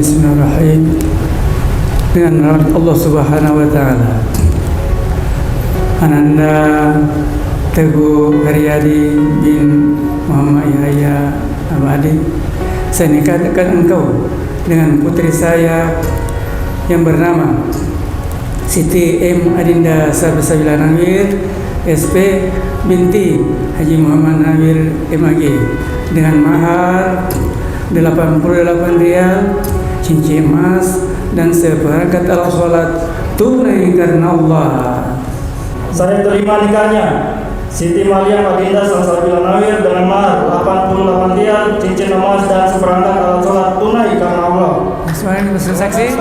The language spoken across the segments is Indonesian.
Bismillahirrahmanirrahim. Dengan rahmat Allah Subhanahu wa taala. Ananda Teguh Haryadi bin Muhammad Yahya Abadi, saya nikahkan engkau dengan putri saya yang bernama Siti M. Adinda Sabila Nawir SP binti Haji Muhammad Nawir MAG dengan mahar 88 rial, cincin emas, dan seperangkat alat sholat tunai karena Allah. Saya terima nikahnya Siti Maria Adinda Sabila Nawir dengan mahar 88 rial, cincin emas, dan seperangkat alat sholat tunai karena Allah. Semuanya saksi.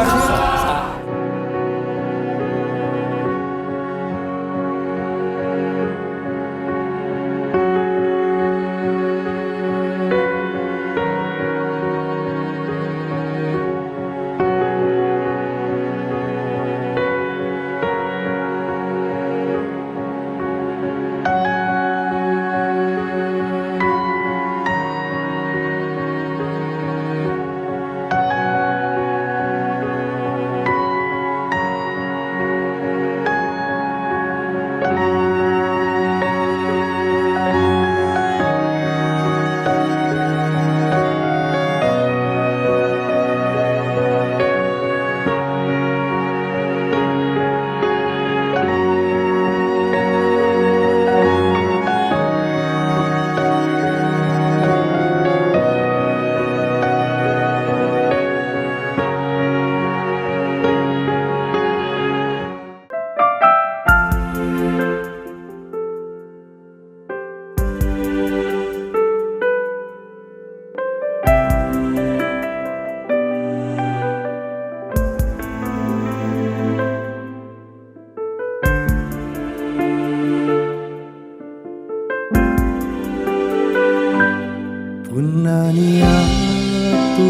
Punaniatu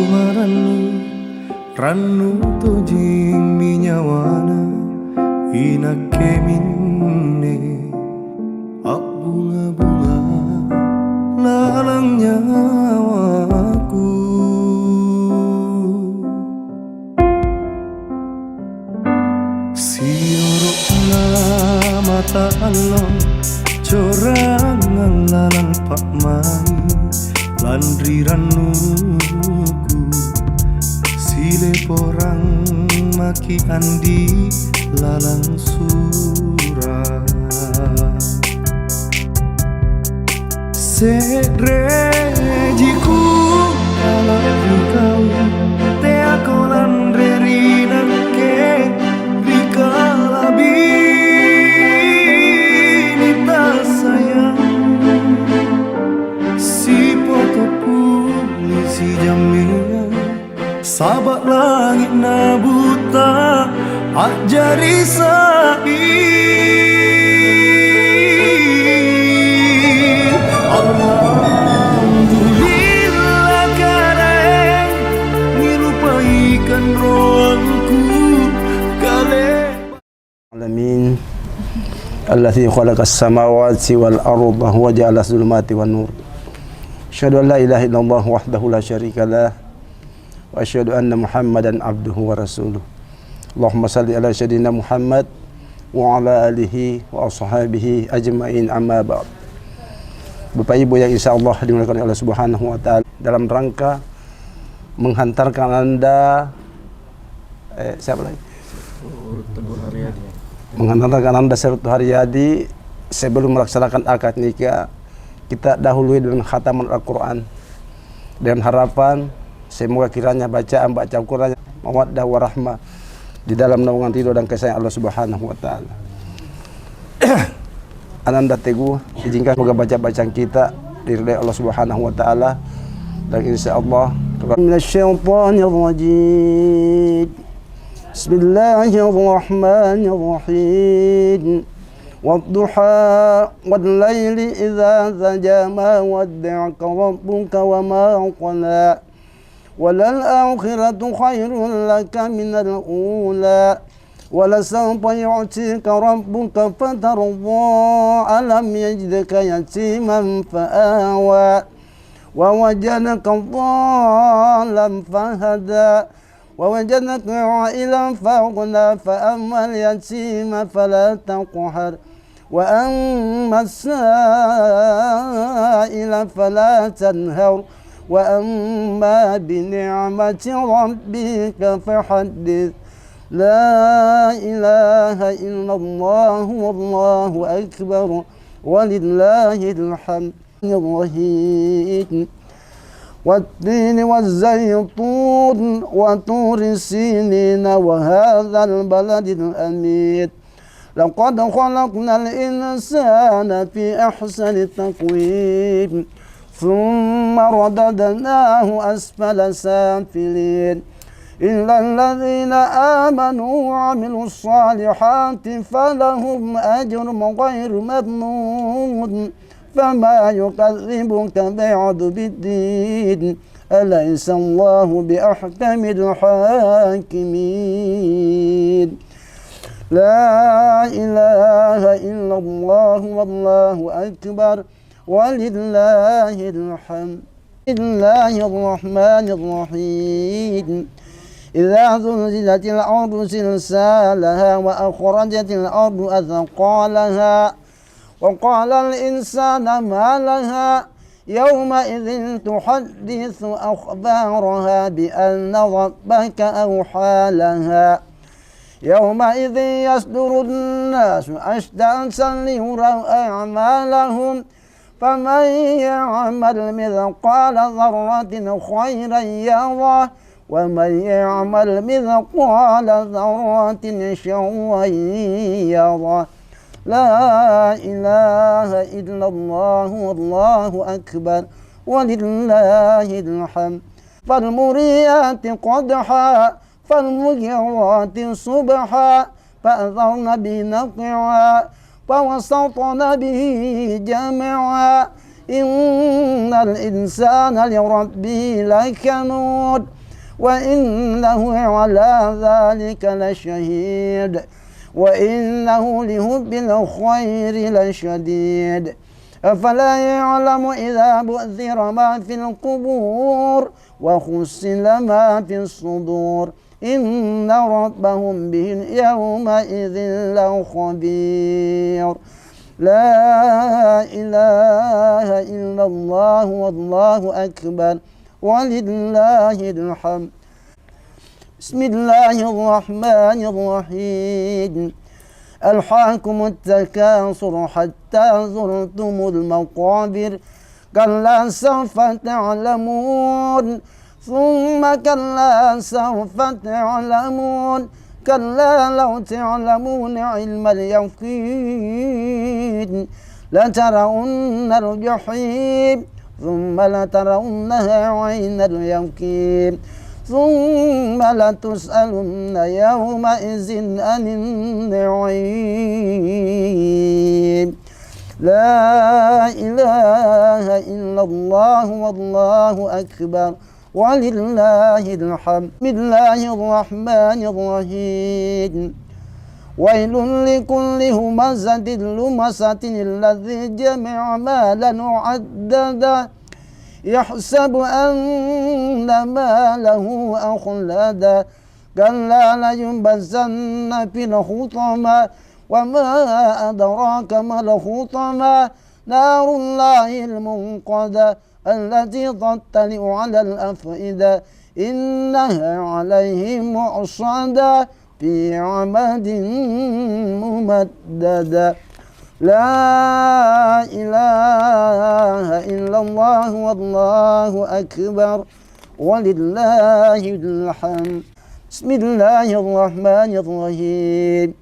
rannu tojing minyawana inake minne bunga-bunga lalang nyawaku siorokna mata Allah corangan lalang pak mai landri ranuku sile porang maki andi lalang surah sedrejiku kalau kau te aku landre rinake rikalabi nita sayang si polisi jamnya sahabat langit na buta ajari sa'i alhamdulillah karena ngilupaikan rohku kale alamin alladzi khalaqas samawati wal arda wa ja'ala zulumati wan nur. Asyhadu an la ilaha illallah wahdahu la syarika lah wa asyhadu anna Muhammadan abduhu wa rasuluh. Allahumma salli ala sayyidina Muhammad wa ala alihi wa ashabihi ajma'in, amma ba'd. Bapak Ibu yang insyaallah dimuliakan oleh Allah Subhanahu wa taala, dalam rangka menghantarkan Anda siapa lagi? Menghantarkan Anda Teguh Haryadi sebelum melaksanakan akad nikah, kita dahului dengan khataman Al-Quran dengan harapan semoga kiranya bacaan Al-Quran mawaddah warahmah di dalam naungan ridho dan kasih Allah Subhanahu wa taala. Ananda Teguh izinkan semoga bacaan kita diridhai Allah Subhanahu wa taala dan insyaallah minasyaitonir rajim. Bismillahirrahmanirrahim. والضحى والليل إذا سجى ما ودعك ربك وما قلى وللآخرة خير لك من الأولى ولسوف يعطيك ربك فترضى ألم يجدك يتيما فآوى ووجدك ضالا فهدى ووجدك عائلا فأغنى فأما اليتيم فلا تقهر وأما السائل فلا تنهر وأما بنعمة ربك فحدث لا إله إلا الله والله أكبر ولله الحمد الرحيم والتين والزيتون وطور سينين وهذا البلد الأمين لقد خلقنا الإنسان في أحسن تقويم ثم رددناه أسفل سافلين إلا الذين آمنوا وعملوا الصالحات فلهم أجر غير ممنون فما يكذبك بعد بالدين أليس الله بأحكم الحاكمين لا إله إلا الله والله أكبر ولله الحمد بسم الله الرحمن الرحيم إذا زلزلت الأرض زلزالها وأخرجت الأرض أثقالها وقال الإنسان ما لها يومئذ تحدث أخبارها بأن ربك أوحى لها يومئذ يصدر الناس أشتاتا ليروا أعمالهم فمن يعمل مثقال ذرة خيرا يره ومن يعمل مثقال ذرة شرا يره لا إله إلا الله والله أكبر ولله الحمد فالمريات قدحا فالمغيرات صبحا فأثرن به نقعا فوسطن به جمعا إن الإنسان لربه لكنود وإنه على ذلك لشهيد وإنه لحب الخير لشديد أفلا يعلم إذا بؤثر ما في القبور وحصل ما في الصدور إن ربهم بهم يومئذ لخبير لا إله إلا الله والله أكبر ولله الحمد بسم الله الرحمن الرحيم ألهاكم التكاثر حتى زرتم المقابر كلا سوف تعلمون ثم كلا سوف تعلمون كلا لو تعلمون علم اليقين لترون الجحيم ثم لترونها عين اليقين ثم لتسألن يومئذ عن النعيم لا إله إلا الله والله أكبر ولله الحمد بسم الله الرحمن الرحيم ويل لكل همزة لمزة الذي جمع مالا عددا يحسب أن ماله أخلدا كلا لينبذن في الحطمة وما أدراك ما الحطمة نار الله الموقدة التي تطلع على الأفئدة إنها عليهم مؤصدة في عمد ممددة لا إله إلا الله والله أكبر ولله الحمد بسم الله الرحمن الرحيم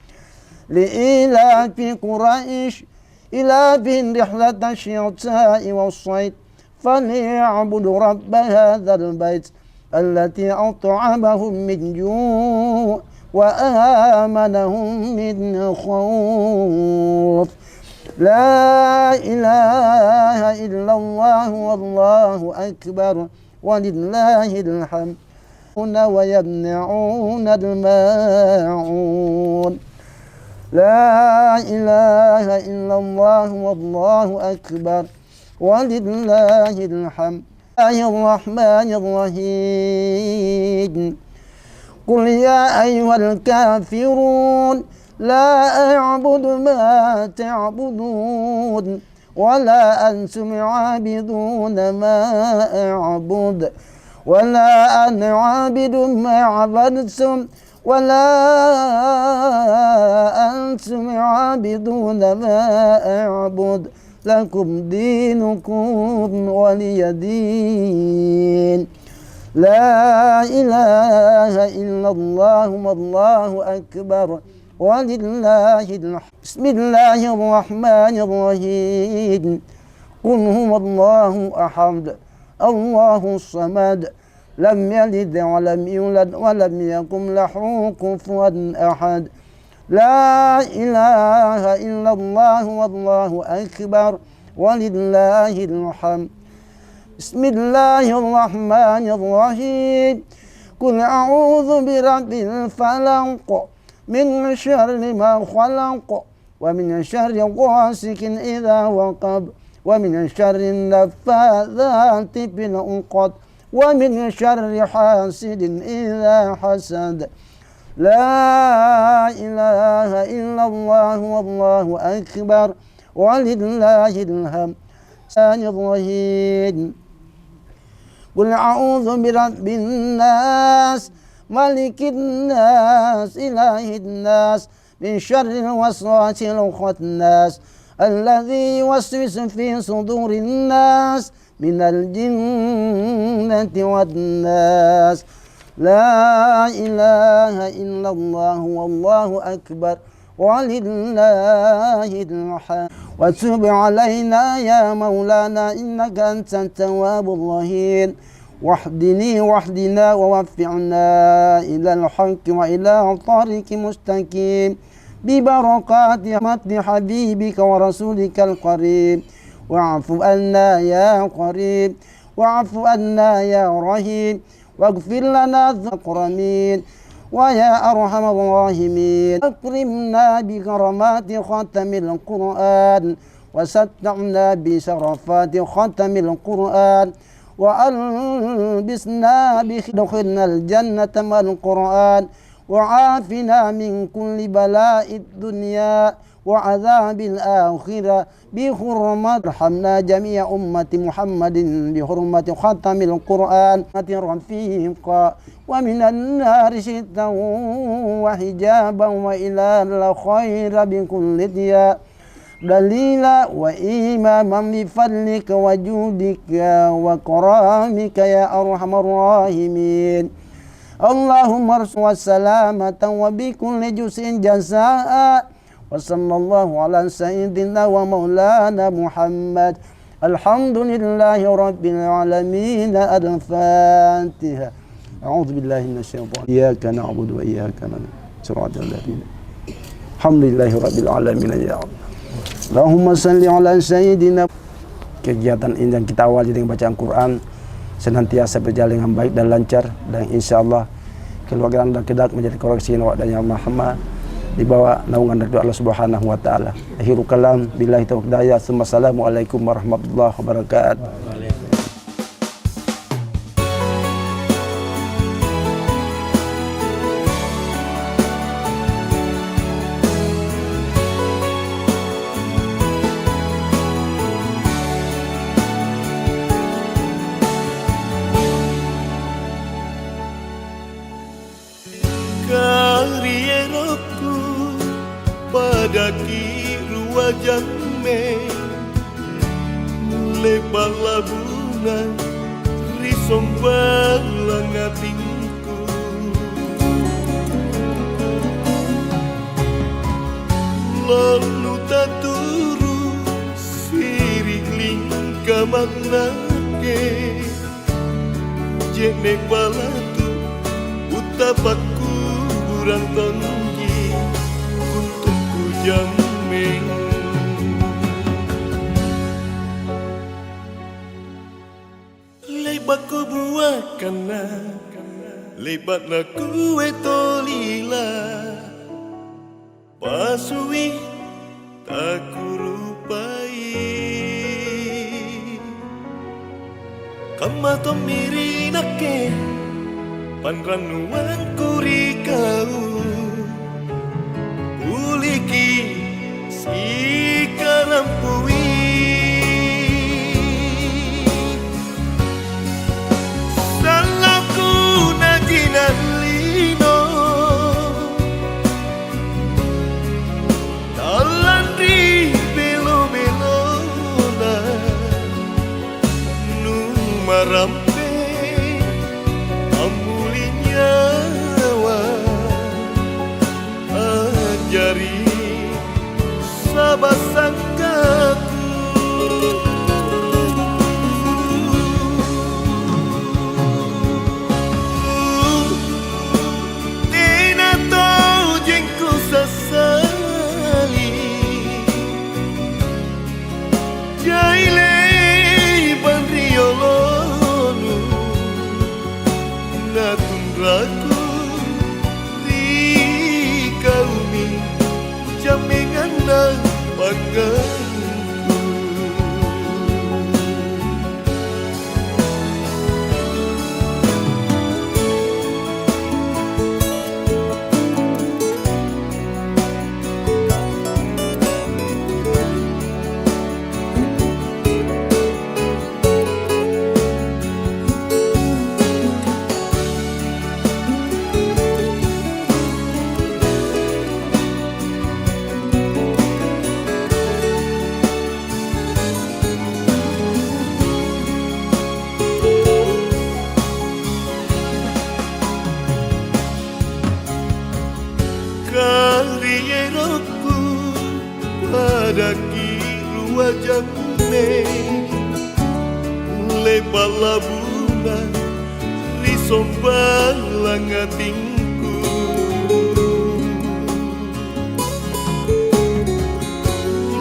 لإيلاف قريش إيلافهم رحلة الشتاء والصيف فليعبدوا رب هذا البيت التي أطعمهم من جوع وآمنهم من خوف لا إله إلا الله والله أكبر ولله الحمد ويمنعون الماعون لا إله إلا الله والله أكبر ولله الحمد الرحمن الرحيم قل يا أيها الكافرون لا أعبد ما تعبدون ولا أنتم عابدون ما أعبد ولا أنا عابد ما عبدتم ولا أنتم عابدون ما أعبد لكم دينكم ولي دين لا إله إلا الله والله أكبر ولله الحمد بسم الله الرحمن الرحيم قل هو الله أحد الله الصمد لم يلد ولم يولد ولم يكن له كفوا أحد لا إله إلا الله والله أكبر ولله الحمد بسم الله الرحمن الرحيم قل أعوذ برب الفلق من شر ما خلق ومن شر غاسق إذا وقب ومن شر النفاثات في العقد ومن شر حاسد إذا حسد لا إله إلا الله والله أكبر ولله الحمد الرحيم قل أعوذ برب الناس ملك الناس إله الناس من شر الوسواس الخناس الذي يوسوس في صدور الناس من الجنة والناس لا إله إلا الله والله أكبر ولله الحمد وتب علينا يا مولانا إنك أنت التواب الرحيم واهدنا ووفقنا إلى الحق وإلى طريق مستقيم ببركات متن حبيبك ورسولك القريب واعف عنا يا قريب واعف عنا يا رحيم واغفر لنا الأكرمين ويا أرحم الراحمين أكرمنا بكرامات ختم القرآن وستعنا بشرفات ختم القرآن وألبسنا بدخلنا الجنة مع القرآن وعافنا من كل بلاء الدنيا وعذاب الآخرة بحرمة ارحمنا جميع أمة محمد بحرمة ختم القرآن رفيقا ومن النار شتا وحجابا وإلى الخير بكل ديا دليلا وإماما بفضلك وجودك وكرامك يا أرحم الراحمين اللهم ارزق السلامة وبكل جزء جزاء وصلى الله على سيدنا ومولانا محمد الحمد لله رب العالمين الفاتحة أعوذ بالله من الشيطان إياك نعبد وإياك نستعين الذين الحمد لله رب العالمين يا Allah. Allahumma salli ala sayyidina. Kegiatan ini yang kita awali dengan bacaan Quran senantiasa berjalan dengan baik dan lancar, dan insyaallah keluarga dan kedak menjadi koreksi awak dan yang Muhammad di bawah naungan dari Allah Subhanahu wa taala. Akhirul kalam billahi taufiq daya. Assalamualaikum warahmatullahi wabarakatuh. Karieroku pada kiru wajahme mulai balabuna risom balang atinku lalu taturu siri lingka maknake jenek balatu utapaku kurang tinggi untuk ku jamin lebar baku buat kana lebat na kue tolila pasui tak kurupai kama to miri nake panranuan kuri kau uliki si karampui salahku najinan lino talandri belo-belo na numarampe amulinya wa ajari sabasangkaku tina to jengku sasali jaile bandriolonu natun raku di kaumi jamingan na pangganku karieroku pada kiru wajahne lebat labuna risombang langatinku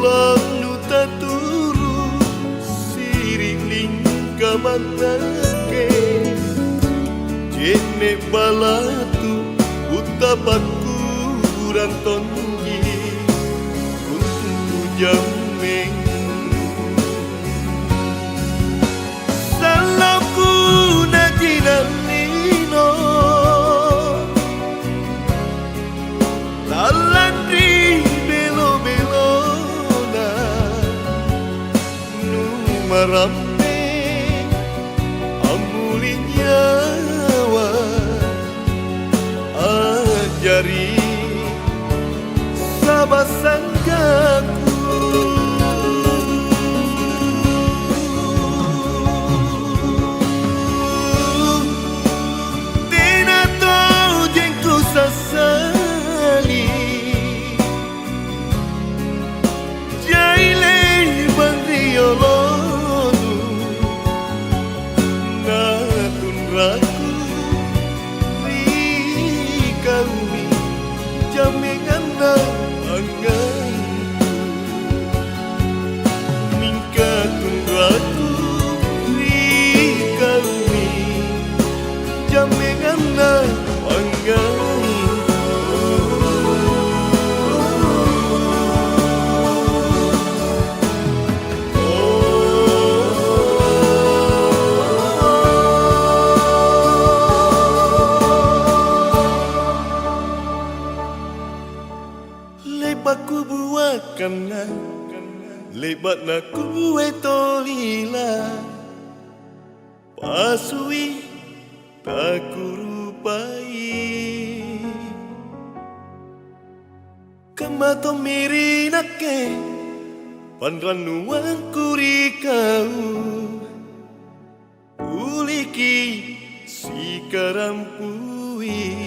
lalu taturu siriling kamanake jene balatu utapaku tongi untuk jameng salahku najinan lino talandri belo-belo na numarampe amulinya wa ajari sabasangkaku tina to jengku sasali jaile bandriolonu natun raku di kaumi jamingan na mingkatun raku di kaumi jamingan na lebatku buat kana lebat na kue tolila pasui tak kurupai kama to miri nake panranuan kuri kau uliki si karampui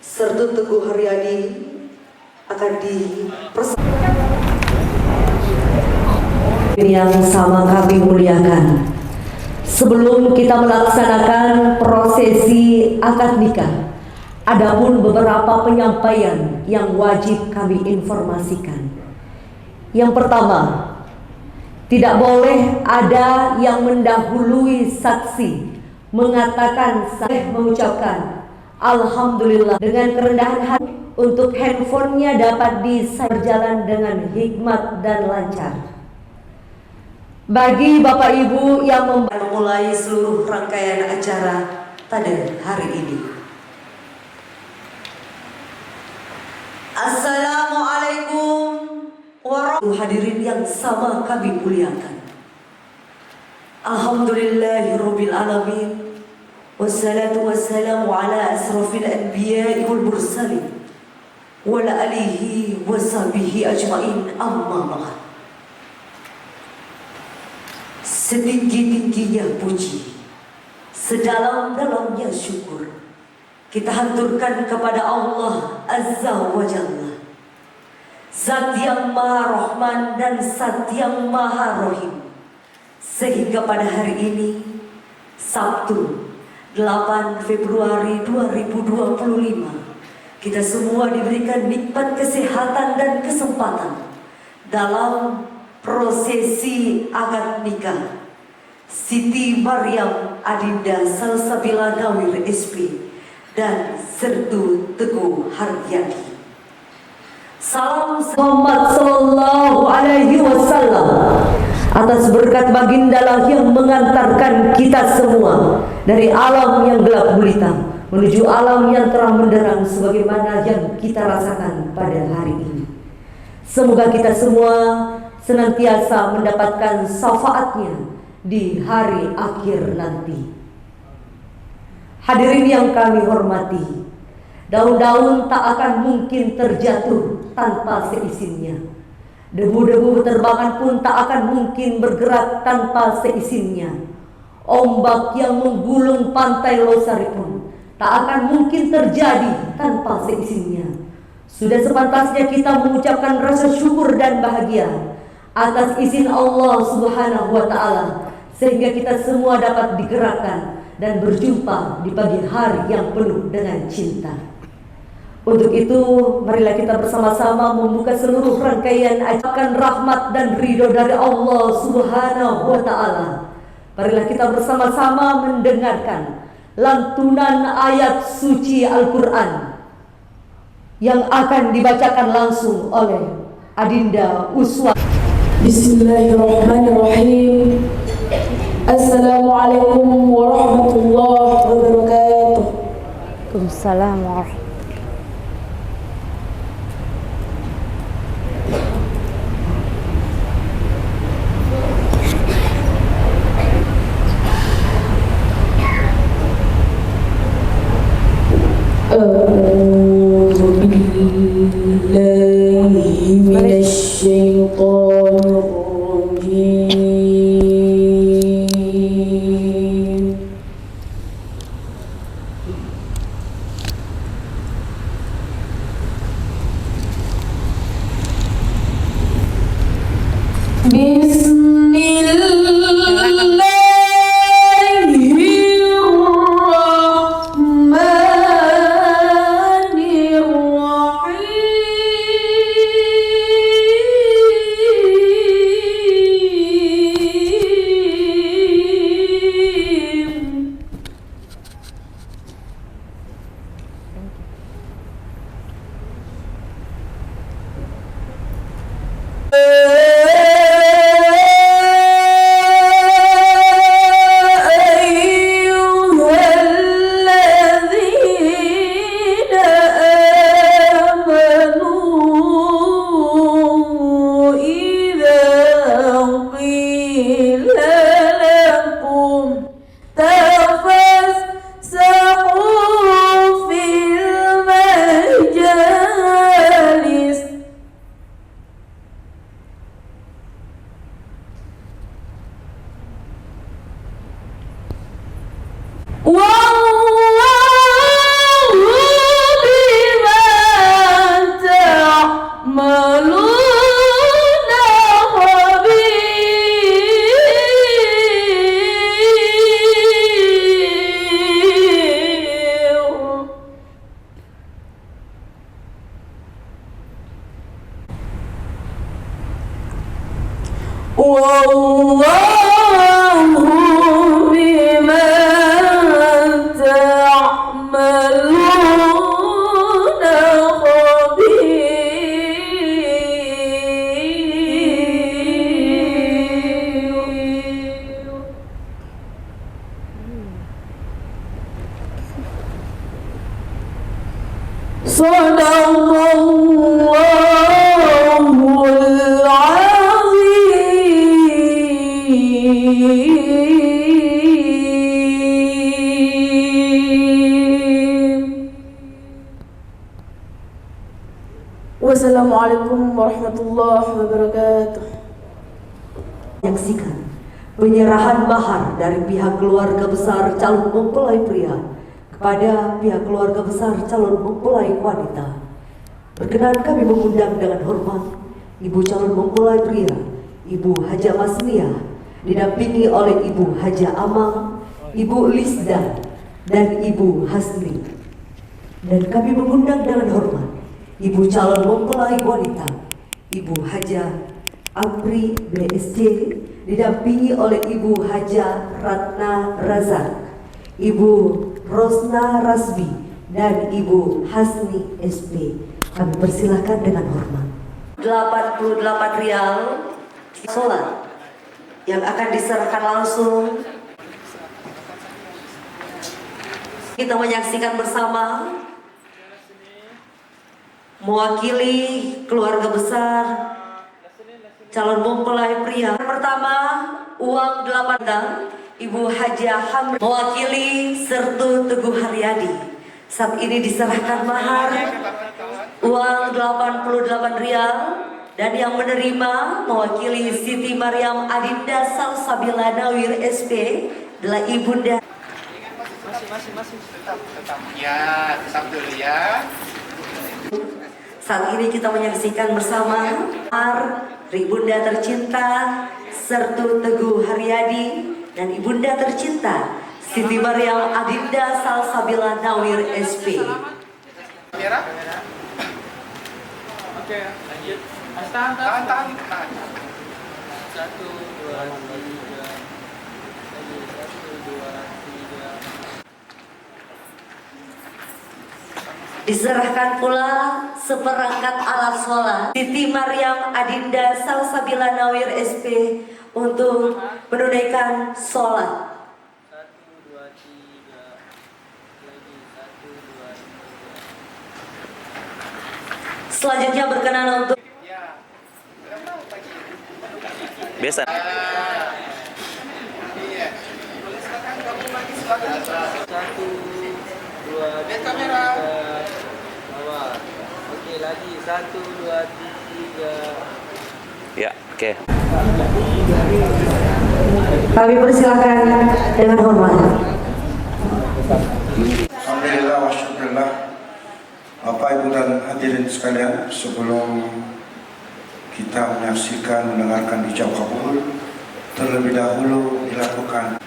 Sertu Teguh Haryadi akan yang sama kami muliakan. Sebelum kita melaksanakan prosesi akad nikah, adapun beberapa penyampaian yang wajib kami informasikan. Yang pertama, tidak boleh ada yang mendahului saksi mengatakan mengucapkan alhamdulillah dengan kerendahan hati untuk handphonenya dapat berjalan dengan hikmat dan lancar. Bagi Bapak Ibu yang memulai seluruh rangkaian acara pada hari ini. Assalamualaikum warahmatullahi hadirin yang sama kami muliakan. Alhamdulillahirabbil alamin. Wassalatu wassalamu ala asrafil anbiya'i wal mursalin wa ala alihi wa sahbihi ajmain, amma ba'd. Setinggi-tingginya puji, sedalam-dalamnya syukur kita haturkan kepada Allah Azza wa Jalla, Zat yang Maha Rahman dan Zat yang Maha Rahim, sehingga pada hari ini Sabtu 8 Februari 2025 kita semua diberikan nikmat kesehatan dan kesempatan dalam prosesi akad nikah Siti Maryam Adinda Salsabila Nawir SP dan Sertu Teguh Haryadi. Salam Muhammad sallallahu alaihi wasallam atas berkat bagindalah yang mengantarkan kita semua dari alam yang gelap gulita menuju alam yang terang benderang sebagaimana yang kita rasakan pada hari ini. Semoga kita semua senantiasa mendapatkan syafaatnya di hari akhir nanti. Hadirin yang kami hormati, daun-daun tak akan mungkin terjatuh tanpa seizinnya. Debu-debu berterbangan pun tak akan mungkin bergerak tanpa seizinnya. Ombak yang menggulung pantai Losari pun tak akan mungkin terjadi tanpa seizinnya. Sudah sepantasnya kita mengucapkan rasa syukur dan bahagia atas izin Allah Subhanahu wa Ta'ala, sehingga kita semua dapat digerakkan dan berjumpa di pagi hari yang penuh dengan cinta. Untuk itu, marilah kita bersama-sama membuka seluruh rangkaian ajakan rahmat dan ridho dari Allah Subhanahu wa Ta'ala. Marilah kita bersama-sama mendengarkan lantunan ayat suci Al-Quran yang akan dibacakan langsung oleh Adinda Uswah. Bismillahirrahmanirrahim. Assalamualaikum warahmatullahi wabarakatuh. Waalaikumsalam warahmatullahi A'udzu billahi minasy syaithanir rajim. تفسحوا في والله بما تعملون خبير. صدق الله العظيم. Wassalamualaikum warahmatullahi wabarakatuh. Menyaksikan penyerahan mahar dari pihak keluarga besar calon mempelai pria kepada pihak keluarga besar calon mempelai wanita. Berkenan kami mengundang dengan hormat Ibu calon mempelai pria, Ibu Haja Masniah, didampingi oleh Ibu Haja Amang, Ibu Lisda, dan Ibu Hasni. Dan kami mengundang dengan hormat Ibu calon mempelai wanita, Ibu Haja Apri BSC, didampingi oleh Ibu Haja Ratna Razak, Ibu Rosna Rasbi, dan Ibu Hasni SP. Kami persilahkan dengan hormat. 88 rial solat yang akan diserahkan langsung. Kita menyaksikan bersama mewakili keluarga besar calon mempelai pria. Pertama, uang 8 Ibu Haja Hamid mewakili Sertu Teguh Haryadi. Saat ini diserahkan mahar uang 88 rial, dan yang menerima mewakili Siti Maryam Adinda Salsabila Nawir SP adalah Ibunda. Masih tetap ya, tetap dulu ya. Saat ini kita menyaksikan bersama Ibunda tercinta Sertu Teguh Haryadi dan Ibunda tercinta Siti Maryam Adinda Salsabila Nawir SP. Merah? Oke, lanjut. Tahan. 1, 2, 3. Lagi 1, 2, 3. Diserahkan pula seperangkat alat sholat Siti Maryam Adinda Salsabila Nawir SP untuk menunaikan sholat. 1, 2, 3. Lagi 1, 2, 3. Selanjutnya berkenan untuk biasa. Iya. Silakan kamu lagi silakan. 1, 2, 3. Bawah. Oke, lagi 1, 2, 3. Ya, oke. kami persilakan dengan hormat. Alhamdulillah wa syukurillah. Bapak, Ibu dan hadirin sekalian, sebelum kita menyaksikan, mendengarkan ijab kabul, terlebih dahulu dilakukan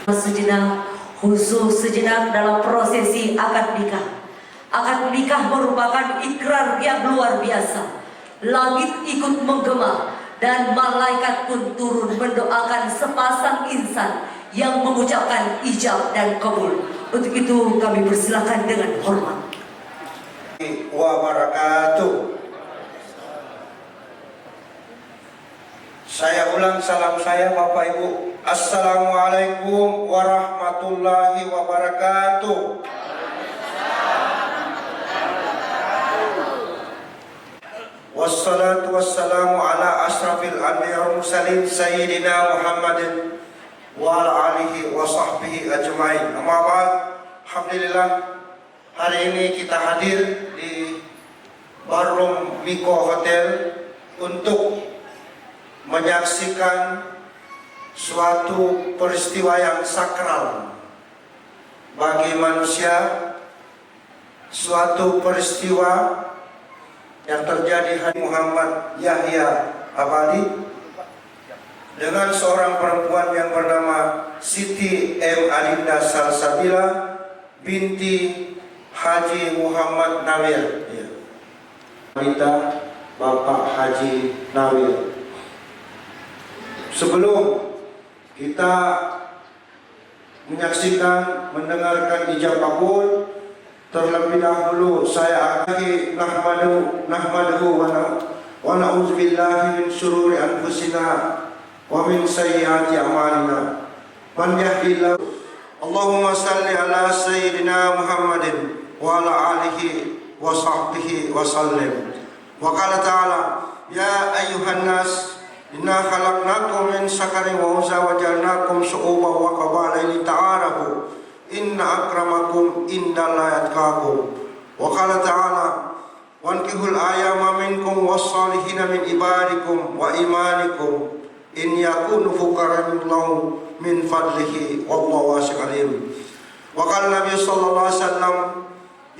sejenak, khusus sejenak dalam prosesi akad nikah. Akad nikah merupakan ikrar yang luar biasa. Langit ikut menggema dan malaikat pun turun mendoakan sepasang insan yang mengucapkan ijab dan kabul. Untuk itu kami persilakan dengan hormat. Wabarakatuh. Saya ulang salam saya Bapak Ibu. Assalamualaikum warahmatullahi wabarakatuh. Wassalatu wassalamu ala asrafil anbiya wal mursalin sayyidina Muhammadin wa ala alihi wa sahbihi ajmain. Amma ba'd. Alhamdulillah, hari ini kita hadir di Barroom Miko Hotel untuk menyaksikan suatu peristiwa yang sakral bagi manusia, suatu peristiwa yang terjadi hari Muhammad Yahya Abadi dengan seorang perempuan yang bernama Siti M. Adinda Salsabila binti Haji Muhammad Nawir, wanita Bapak Haji Nawir. Sebelum kita menyaksikan, mendengarkan ijab kabul, terlebih dahulu saya akan nahmaduhu wa na'udzubillahi min syururi anfusina wa min sayyiati a'malina. Man yahdihillahu, Allahumma salli ala sayyidina Muhammadin wa ala alihi wa sahbihi wa sallim. Wa qala ta'ala, ya ayyuhan nas inna khalaqnakum min sakarin wa unsa wa ja'alnakum syu'uban wa qabaila lita'arafu inna akramakum indallahi atqakum. Wa qala ta'ala, wankihul ayama minkum was-salihina min ibadikum wa imanikum in yakunu fuqara'illahu min fadlihi wallahu wasi'un alim. Wa qala Nabi sallallahu alaihi wasallam,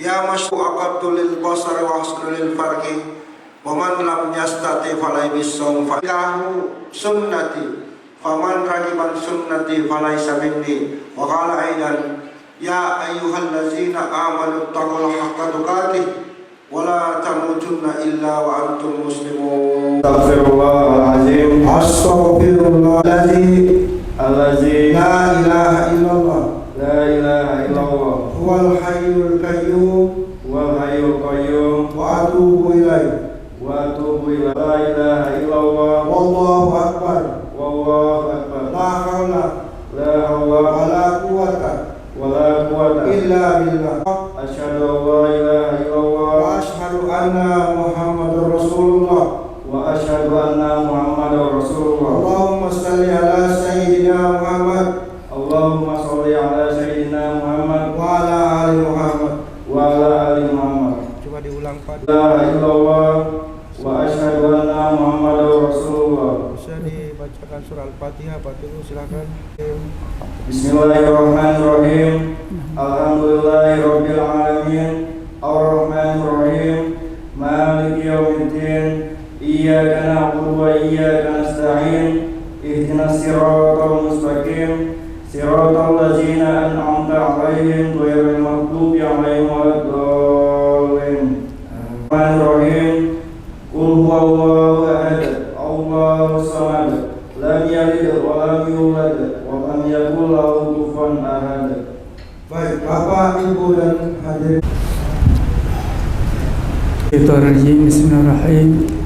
ya masyu aqabtu lil basari wa hasnu lil farqi wa man lam yastati falai bisawm falahu sunnati faman ragiban sunnati falaysa minni. Wa qala aidan, ya ayyuhallazina amanu taqullaha haqqa tuqatih wa la tamutunna illa wa antum muslimun. Astaghfirullahalazim. Astaghfirullahalazim. La ilaha illallah. La ilaha illallah. Huwal hayyul qayyum. Wal hayyul qayyum. Wa atubu ilaih. Wa atubu ilaih. La ilaha illallah. Wallahu akbar. Wallahu akbar. La haula. La haula. Wa la quwwata. Wa la quwwata illa billah. Asyhadu an la ilaha illallah. Wa asyhadu anna Muhammadar Rasulullah. Wa asyhadu anna Muhammadar Rasulullah. Allahumma salli ala sayyidina Muhammad. Allahumma salli ala sayyidina Muhammad wa ala ali Muhammad wa ala ali Muhammad. Coba diulang Pak. La ilaha illallah wa asyhadu anna Muhammadar Rasulullah. Bisa dibacakan surah Al-Fatihah Pak Tuhu, silakan. Bismillahirrahmanirrahim. Alhamdulillahirabbil alamin. Ar-Rahmanir Rahim. Maliki yaumiddin. Iyyaka na'budu wa iyyaka nasta'in. Ihdinas siratal mustaqim. Siratal ladzina an'amta 'alaihim ghairil maghdubi 'alaihim waladdallin. Rahmanir-Rahim. Qul huwallahu ahad. Allahus samad. Lam yalid wa lam yulad wa lam yakul lahu kufuwan ahad. Baik, Bapak, Ibu dan hadirin. Bismillahirrahmanirrahim.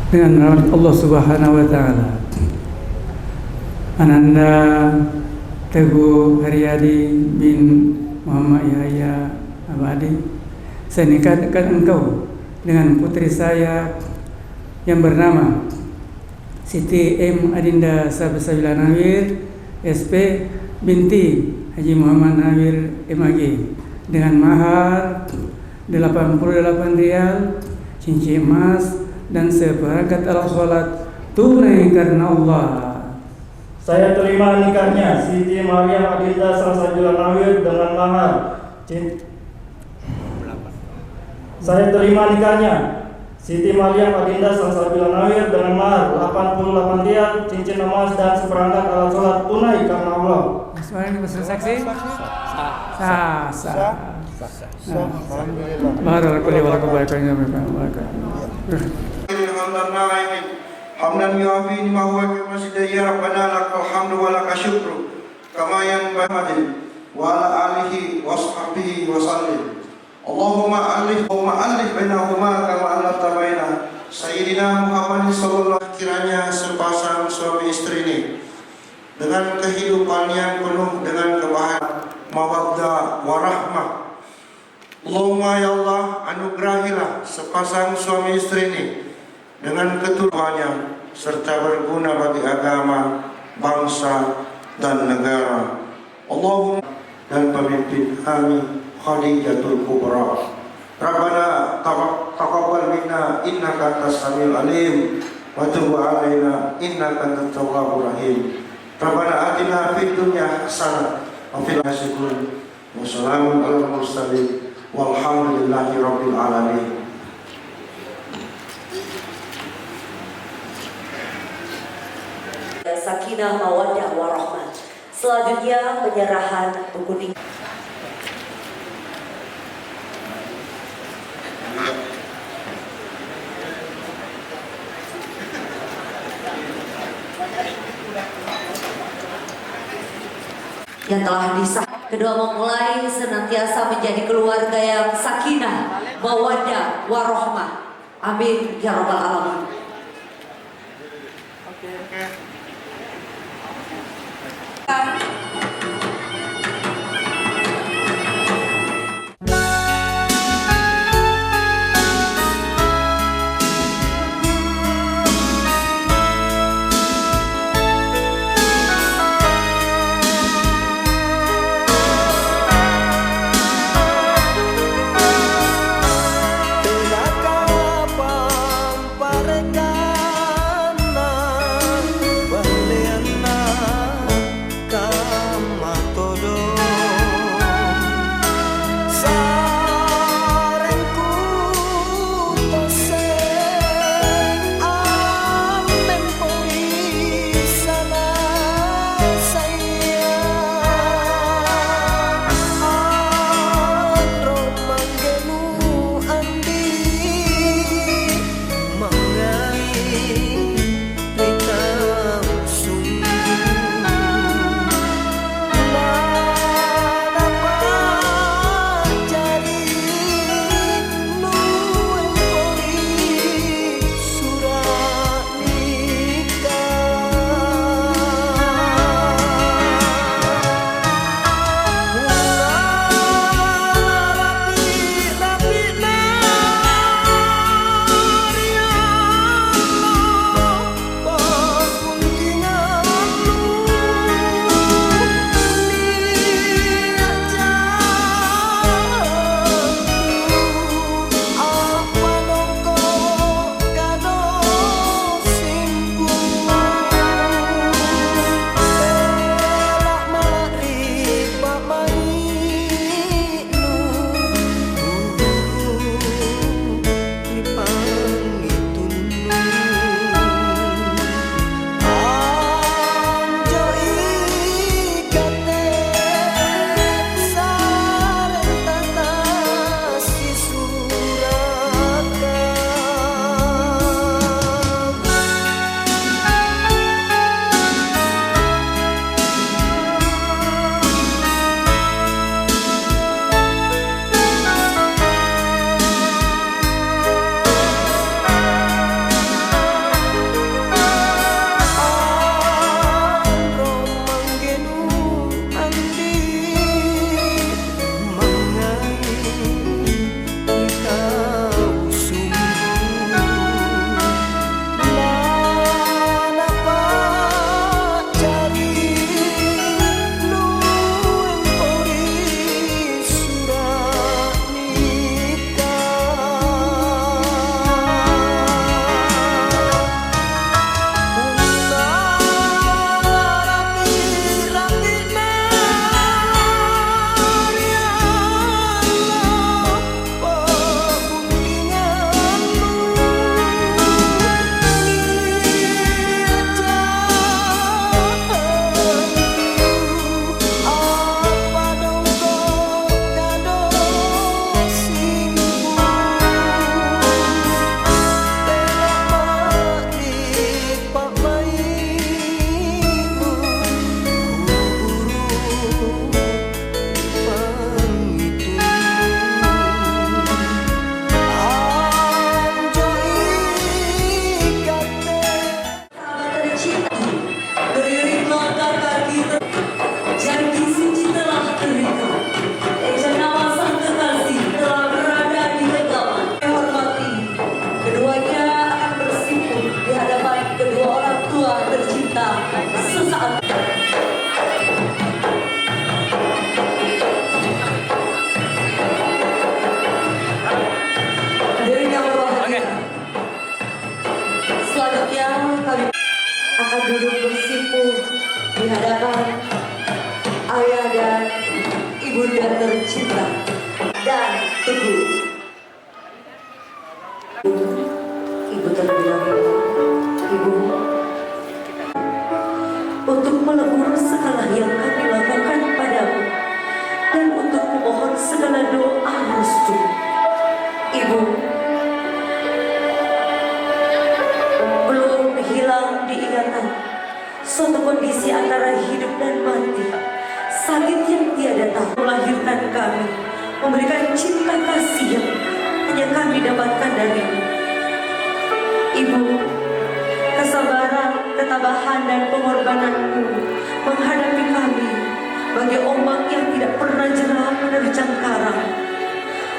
Dengan nama Allah Subhanahu wa taala. Ananda Teguh Haryadi bin Muhammad Yahya Abadi, saya nikahkan engkau dengan putri saya yang bernama Siti M. Adinda Salsabila Nawir SP binti Haji Muhammad Nawir MAG dengan mahar 88 rial, cincin emas dan seperangkat alat sholat tunai karena Allah. Saya terima nikahnya Siti Maryam Adinda Salsabila Nawir dengan mahar. Saya terima nikahnya Siti Maryam Adinda Salsabila Nawir dengan mahar 88 rial, cincin emas dan seperangkat alat sholat tunai karena Allah. Suara ini bersaksi? Sah. Alhamdulillah. Baru aku lihat kebaikannya mereka. hamdan na'imin hamdan yuafi ma huwa kama ya rabbana lakal hamdu wa lakal syukru kama yanbaghi wa ala alihi wa sahbihi wa sallim. Allahumma alif bainahuma kama alafta baina Sayyidina Muhammad sallallahu alaihi wasallam. Kiranya sepasang suami istri ini dengan kehidupan yang penuh dengan kebahagiaan, mawaddah warahmah. Allahumma ya Allah, anugerahilah sepasang suami istri ini dengan keturunannya serta berguna bagi agama, bangsa dan negara. Allahumma dan pemimpin kami Khadijatul Kubra. Rabbana taqabbal minna innaka antas samiul alim wa tub alaina innaka antat tawwabur rahim. Rabbana atina fid dunya hasanah wa fil akhirati wassalamun alal mursalin walhamdulillahi rabbil alamin. Sakinah mawaddah warahmah. Selanjutnya penyerahan buku nikah. Yang telah disah, kedua mempelai senantiasa menjadi keluarga yang sakinah, mawaddah, warahmah. Amin ya rabbal alamin. Pampareng tercinta dan teguh. Ibu terlebih dahulu, Ibu, untuk melebur segala yang kami lakukan padamu dan untuk memohon segala doa restu. Ibu, belum hilang diingatan suatu kondisi antara hidup dan mati, sakit yang tiada tahu melahirkan kami, memberikan cinta kasih yang hanya kami dapatkan darimu. Ibu, kesabaran, ketabahan dan pengorbananmu menghadapi kami bagi ombak yang tidak pernah jerah menerjang karang,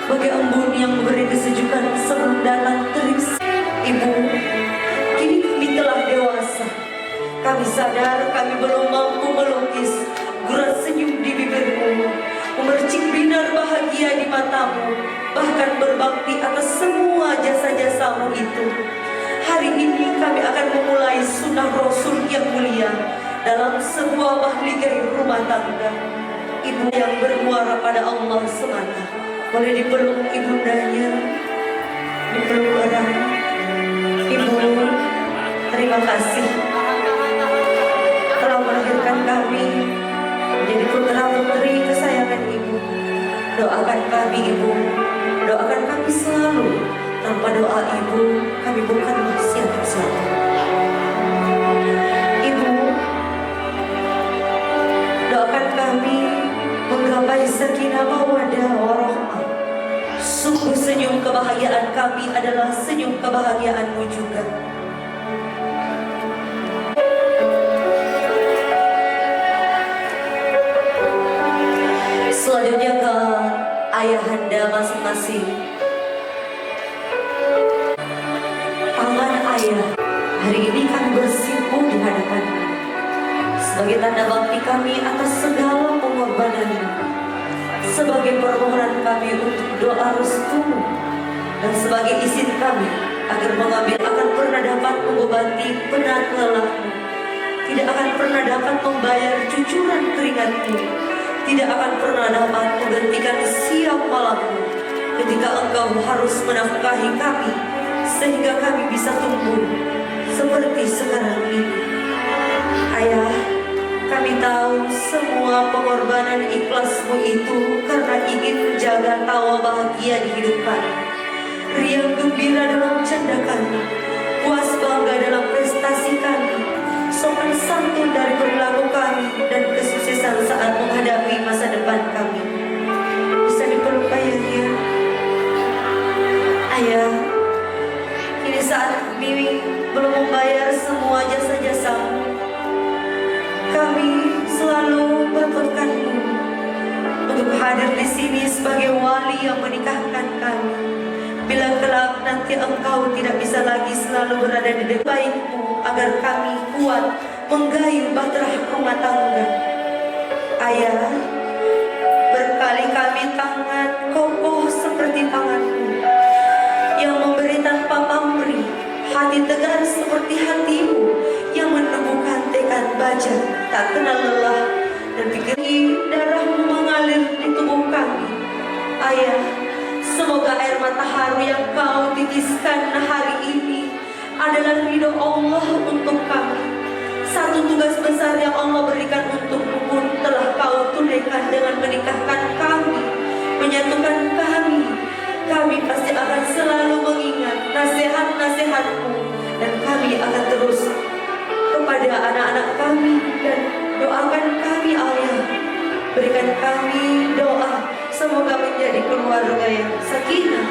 bagi embun yang memberi kesejukan sebelum datang terik. Ibu, kini kami telah dewasa. Kami sadar kami belum mampu melukis gurat senyum di bibirmu, memercik binar bahagia di matamu, bahkan berbakti atas semua jasa-jasamu itu. Hari ini kami akan memulai sunnah Rasul yang mulia dalam sebuah mahligai rumah tangga. Ibu yang bermuara pada Allah semata boleh dipeluk ibundanya, dipeluk orang. Ibu, terima kasih telah melahirkan kami menjadi putra putri kesayangan Ibu. Doakan kami Ibu, doakan kami selalu. Tanpa doa Ibu, kami bukanlah siapa-siapa. Ibu, doakan kami menggapai sakinah mawaddah warahmah. Sungguh senyum kebahagiaan kami adalah senyum kebahagiaan-Mu juga. Selanjutnya ke ayahanda masing-masing. Ayah, hari ini kami bersimpuh di hadapan-Mu sebagai tanda bakti kami atas segala pengorbanan-Mu, sebagai permohonan kami untuk doa restu-Mu, dan sebagai izin kami agar mengambil akan pernah dapat mengobati penat lelah-Mu, tidak akan pernah dapat membayar cucuran keringat-Mu, tidak akan pernah dapat menggantikan siang malam-Mu ketika Engkau harus menafkahi kami sehingga kami bisa tumbuh seperti sekarang ini. Ayah, kami tahu semua pengorbanan ikhlas-Mu itu karena ingin menjaga tawa bahagia di hidup kami, riang gembira dalam canda kami, puas bangga dalam prestasi kami, sopan santun dari perilaku kami, dan kesuksesan saat menghadapi masa depan kami. Bisa dipeluk ayahnya. Ayah, kini saat kami belum membayar semua jasa-jasamu, kami selalu berpekan-Mu untuk hadir di sini sebagai wali yang menikahkan kami. Bila kelak nanti Engkau tidak bisa lagi selalu berada di dekat baik-Mu agar kami kuat menggayuh bahtera rumah tangga. Ayah, berkali kami tangan kokoh seperti tangan-Mu yang memberi tanpa pamrih, hati tegar seperti hati-Mu yang menumbuhkan tekad baja tak kenal lelah, dan pikir darah-Mu mengalir di tubuh kami. Ayah, semoga air mata haru yang Kau titiskan hari ini adalah ridho Allah untuk kami. Satu tugas besar yang Allah berikan untukmu pun telah Kau tunaikan dengan menikahkan kami, menyatukan kami. Kami pasti akan selalu mengingat nasihat-nasihat-Mu, dan kami akan terus kepada anak-anak kami, dan doakan kami Ayah. Berikan kami doa semoga menjadi keluarga yang sakinah,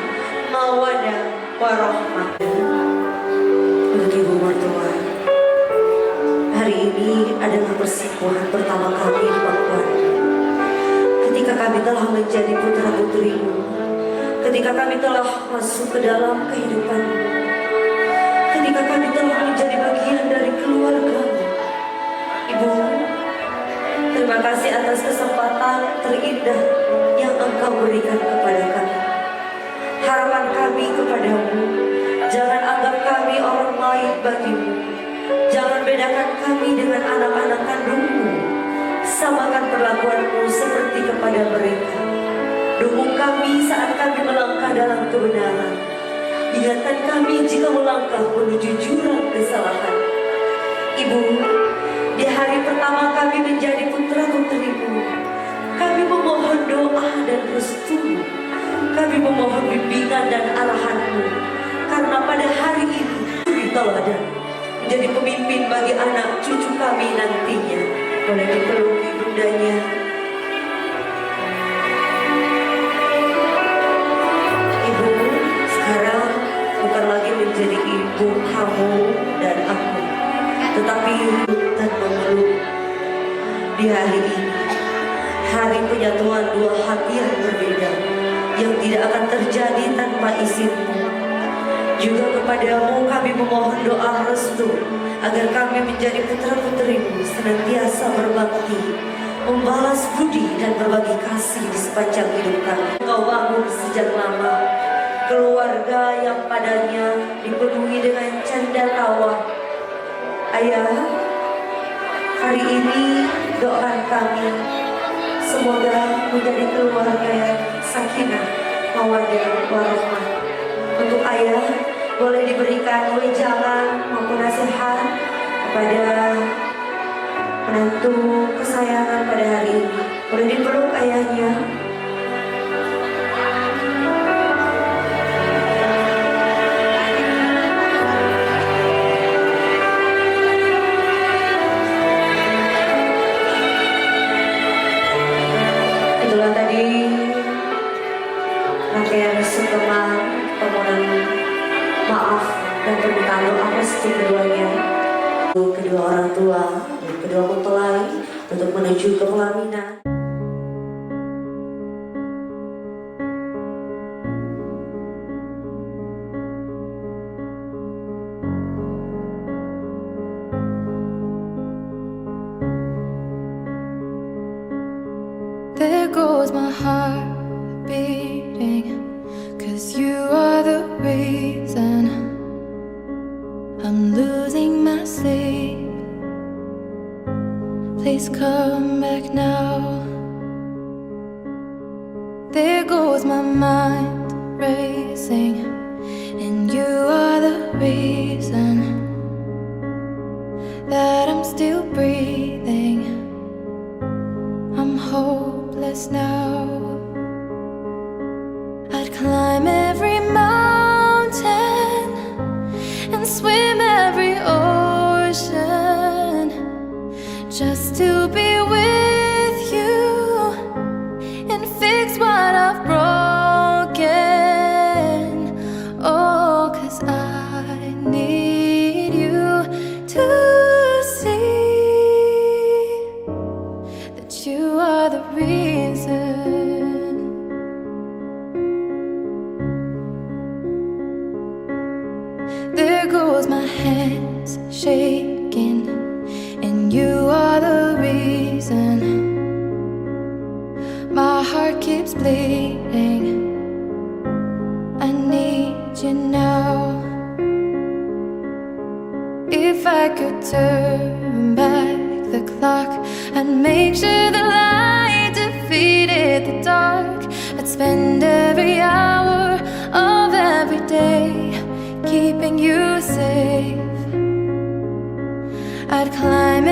mawaddah, warahmah. Untuk Ibu mertua, hari ini adalah persikuhan pertama kami di Pakuan. Ketika kami telah menjadi putra-putri-Mu, ketika kami telah masuk ke dalam kehidupan-Mu, ketika kami telah menjadi bagian dari keluarga-Mu. Ibu, terima kasih atas kesempatan terindah yang Engkau berikan kepada kami. Harapan kami kepadamu, jangan anggap kami orang lain bagi-Mu. Jangan bedakan kami dengan anak-anak kandung-Mu. Samakan perlakuan-Mu seperti kepada mereka. kami saat kami melangkah dalam kebenaran. Ingatkan kami jika melangkah menuju jurang kesalahan. Ibu, di hari pertama kami menjadi putra-putrimu, kami memohon doa dan restu. Kami memohon bimbingan dan arahanmu, karena pada hari ini suri tauladan menjadi pemimpin bagi anak cucu kami nantinya. Boleh dipeluk ibundanya. Ibu sekarang bukan lagi menjadi ibu kamu dan aku, tetapi dan memeluk. Di hari ini, hari penyatuan dua hati yang berbeda, yang tidak akan terjadi tanpa izinmu. Juga kepadamu kami memohon doa restu, agar kami menjadi putra-putrimu senantiasa berbakti, membalas budi dan berbagi kasih di sepanjang hidup kami. Engkau bangun sejak lama keluarga yang padanya dipenuhi dengan canda tawa. Ayah, hari ini doakan kami semoga menjadi keluarga yang sakinah, mawaddah, warahmah. Untuk ayah boleh diberikan wejangan maupun nasihat kepada menantu kesayangan pada hari ini. Boleh dipeluk ayahnya. Itulah tadi rangkaian sungkeman permohonan maaf dan permintaan doa restu keduanya, kedua orang tua dan kedua mempelai untuk menuju ke pelaminan. There goes my heart beating, 'cause you are the reason I'm losing my sleep. Please come back now. There goes my mind racing, and you are the reason that I'm still breathing. I'm hopeless now. I'd climb every mountain and swim every ocean just to be with you and fix what I've broken. Oh, 'cause I need you to see that you are the reason. There goes my hands shaking, and you are the reason. My heart keeps bleeding. I need you now. If I could turn back the clock, I'd make sure the light defeated the dark. I'd spend every hour of every day keeping you safe. I'd climb